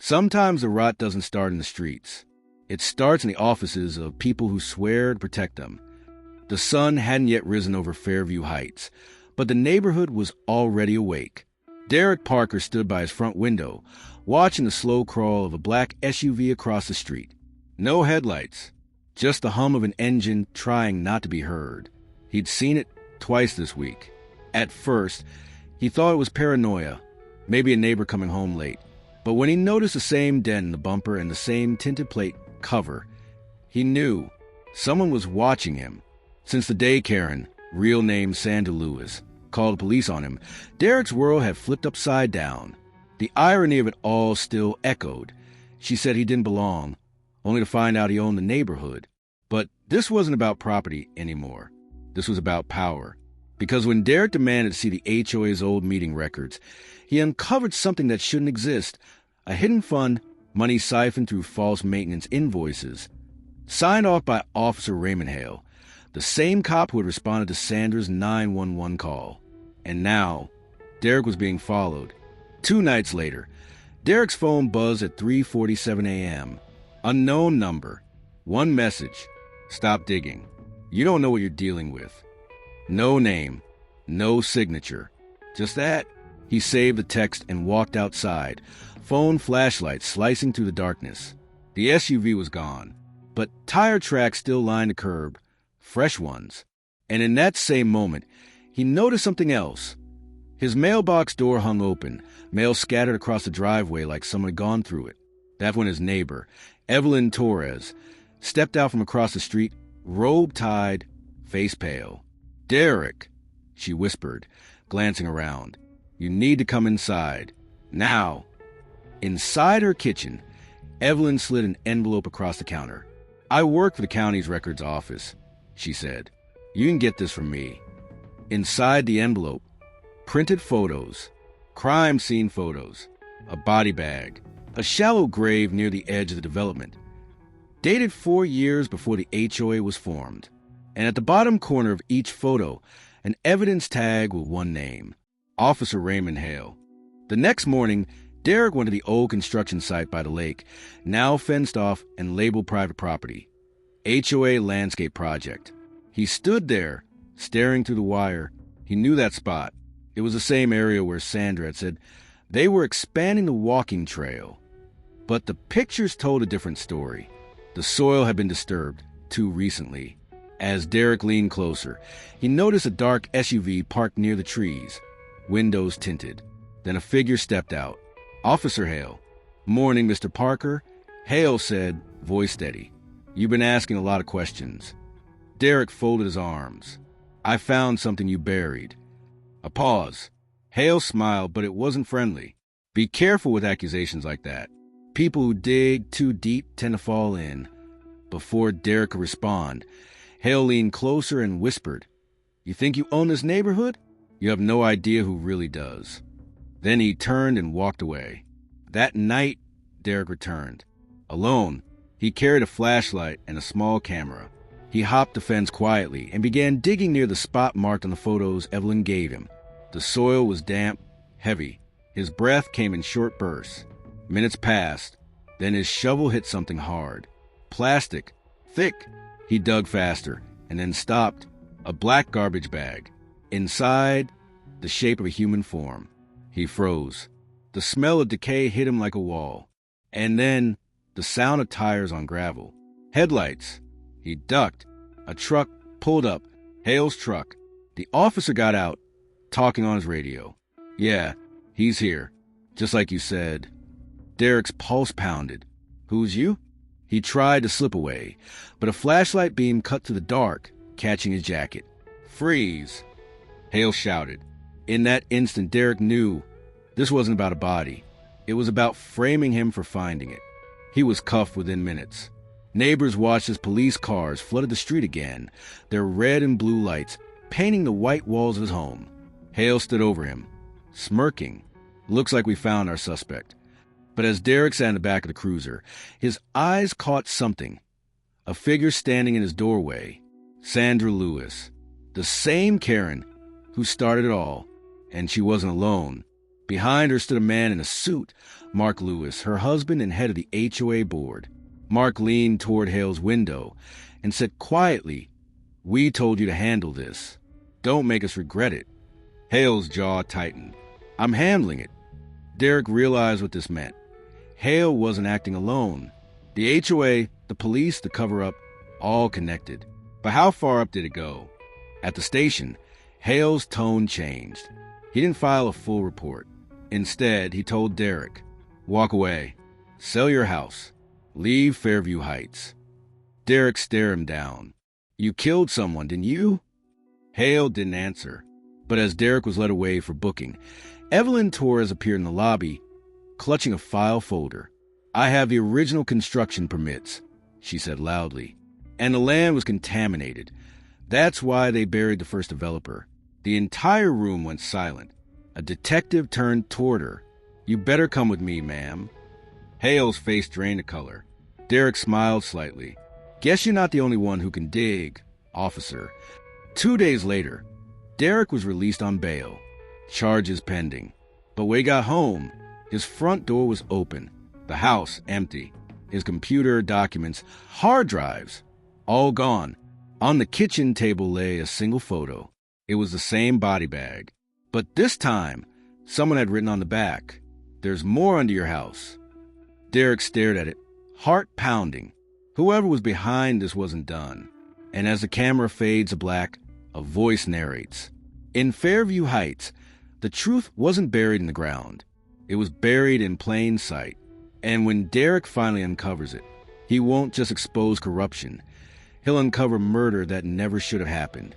Sometimes the rot doesn't start in the streets. It starts in the offices of people who swear to protect them. The sun hadn't yet risen over Fairview Heights, but the neighborhood was already awake. Derrick Parker stood by his front window, watching the slow crawl of a black SUV across the street. No headlights, just the hum of an engine trying not to be heard. He'd seen it twice this week. At first, he thought it was paranoia, maybe a neighbor coming home late. But when he noticed the same dent in the bumper and the same tinted plate cover, he knew someone was watching him. Since the day Karen, real name Sandra Lewis, called the police on him, Derrick's world had flipped upside down. The irony of it all still echoed. She said he didn't belong, only to find out he owned the neighborhood. But this wasn't about property anymore. This was about power. Because when Derrick demanded to see the HOA's old meeting records, he uncovered something that shouldn't exist, a hidden fund, money siphoned through false maintenance invoices, signed off by Officer Raymond Hale, the same cop who had responded to Sandra's 911 call. And now, Derrick was being followed. 2 nights later, Derrick's phone buzzed at 3:47 a.m. Unknown number. One message. Stop digging. You don't know what you're dealing with. No name. No signature. Just that. He saved the text and walked outside, phone flashlight slicing through the darkness. The SUV was gone, but tire tracks still lined the curb, fresh ones. And in that same moment, he noticed something else. His mailbox door hung open, mail scattered across the driveway like someone had gone through it. That's when his neighbor, Evelyn Torres, stepped out from across the street, robe tied, face pale. "Derrick," she whispered, glancing around. "You need to come inside. Now." Inside her kitchen, Evelyn slid an envelope across the counter. "I work for the county's records office," she said. "You can get this from me." Inside the envelope, printed photos, crime scene photos, a body bag, a shallow grave near the edge of the development, dated 4 years before the HOA was formed. And at the bottom corner of each photo, an evidence tag with one name, Officer Raymond Hale. The next morning, Derrick went to the old construction site by the lake, now fenced off and labeled private property. HOA Landscape Project. He stood there, staring through the wire. He knew that spot. It was the same area where Sandra had said they were expanding the walking trail. But the pictures told a different story. The soil had been disturbed too recently. As Derrick leaned closer, he noticed a dark SUV parked near the trees, windows tinted. Then a figure stepped out. "Officer Hale." "Morning, Mr. Parker." Hale said, voice steady. "You've been asking a lot of questions." Derrick folded his arms. "I found something you buried." A pause. Hale smiled, but it wasn't friendly. "Be careful with accusations like that. People who dig too deep tend to fall in." Before Derrick could respond, Hale leaned closer and whispered, "You think you own this neighborhood? You have no idea who really does." Then he turned and walked away. That night, Derrick returned. Alone, he carried a flashlight and a small camera. He hopped the fence quietly and began digging near the spot marked on the photos Evelyn gave him. The soil was damp, heavy. His breath came in short bursts. Minutes passed. Then his shovel hit something hard. Plastic. Thick. He dug faster and then stopped. A black garbage bag. Inside, the shape of a human form. He froze. The smell of decay hit him like a wall. And then, the sound of tires on gravel. Headlights. He ducked. A truck pulled up. Hale's truck. The officer got out, talking on his radio. "Yeah, he's here. Just like you said." Derrick's pulse pounded. "Who's you?" He tried to slip away, but a flashlight beam cut through the dark, catching his jacket. "Freeze!" Hale shouted. In that instant, Derrick knew this wasn't about a body. It was about framing him for finding it. He was cuffed within minutes. Neighbors watched as police cars flooded the street again, their red and blue lights painting the white walls of his home. Hale stood over him, smirking. "Looks like we found our suspect." But as Derrick sat in the back of the cruiser, his eyes caught something. A figure standing in his doorway. Sandra Lewis. The same Karen who started it all. And she wasn't alone, Behind her stood a man in a suit, Mark Lewis, her husband and head of the HOA board. Mark leaned toward Hale's window and said quietly, "We told you to handle this. Don't make us regret it." Hale's jaw tightened. "I'm handling it." Derrick realized what this meant. Hale wasn't acting alone. The HOA, the police, the cover-up, all connected. But how far up did it go? At the station, Hale's tone changed. He didn't file a full report. Instead, he told Derrick, "Walk away. Sell your house. Leave Fairview Heights." Derrick stared him down. "You killed someone, didn't you?" Hale didn't answer. But as Derrick was led away for booking, Evelyn Torres appeared in the lobby, clutching a file folder. "I have the original construction permits," she said loudly. "And the land was contaminated. That's why they buried the first developer." The entire room went silent. A detective turned toward her. "You better come with me, ma'am." Hale's face drained a color. Derrick smiled slightly. "Guess you're not the only one who can dig, officer." 2 days later, Derrick was released on bail, charges pending. But when he got home, his front door was open, the house empty, his computer, documents, hard drives, all gone. On the kitchen table lay a single photo. It was the same body bag. But this time, someone had written on the back, "There's more under your house." Derrick stared at it, heart pounding. Whoever was behind this wasn't done. And as the camera fades to black, a voice narrates. In Fairview Heights, the truth wasn't buried in the ground. It was buried in plain sight. And when Derrick finally uncovers it, he won't just expose corruption. He'll uncover murder that never should have happened.